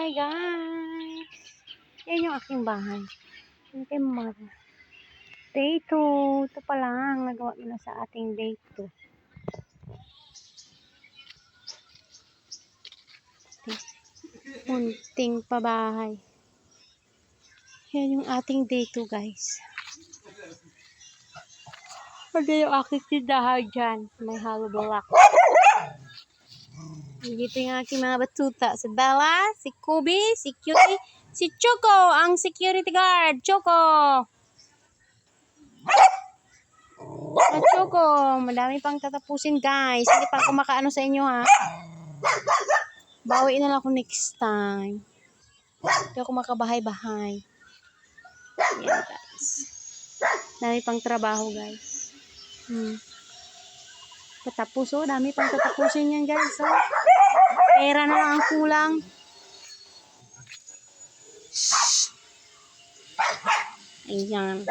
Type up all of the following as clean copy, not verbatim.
Hi guys! Yan yung aking bahay. Yung kay mother. Day 2. Ito pa lang. Nagawa ko na sa ating day 2. Munting pabahay. Yan yung ating day 2 guys. Pwede yung aking tindahan dyan. May hollow block. Dito yung aking mga batuta. Si Bella, si Kobe, si Cutie, si Choco, ang security guard. Choco! Choco, madami pang tatapusin guys. Hindi pa ako makaano sa inyo ha. Bawi na lang ako next time. Hindi ako makabahay-bahay. Yan guys. Dami pang trabaho guys. Patapos oh, dami pang tatapusin yan guys. Oh. Pera na lang ang kulang. Ayan.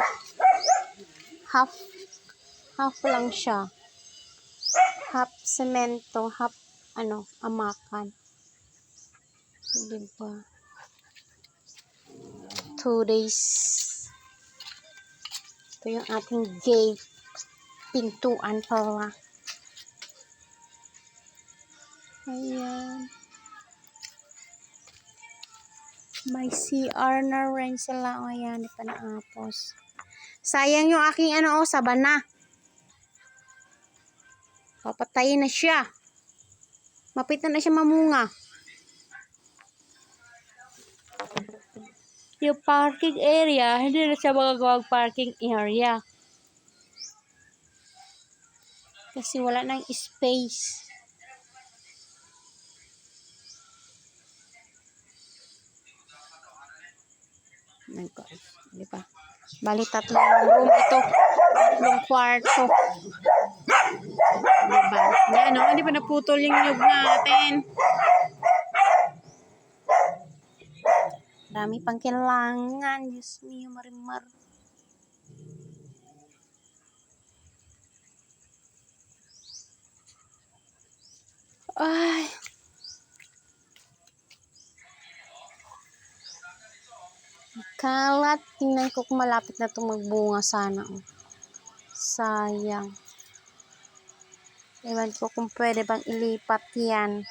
Half lang siya. Half semento, half amakan. Diba? 2 days. Ito yung ating gate. Pintuan pala. Ayan. May CR na rin sila. O ayan, di pa naapos. Sayang yung aking sabana. Papatayin na siya. Mapitan na siya mamunga. Yung parking area, hindi na siya magagawang parking area. Kasi wala nang space. My God. Di ba? Bali, 3 room ito. 3 kwarto. Diba? Yan o, hindi pa naputol yung nyug natin. Dami pang kailangan. Diyos mio, marimar. Ay. Kalat. Tingnan ko kung malapit na itong magbunga sana. Sayang. Ewan ko kung pwede bang ilipat yan.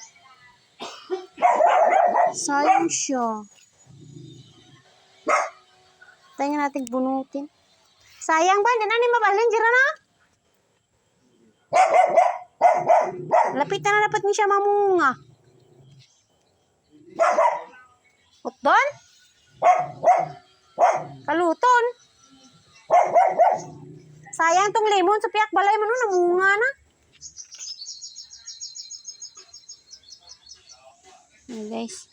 Sayang siya. Tayo natin bunutin. Sayang ba? Hindi na ni mabalin. Dira na. Lapit na dapat ni siya mamunga. Uton? Kaluton? Sayang tong lemon sa piyak balay mo no, namunga na. Guys.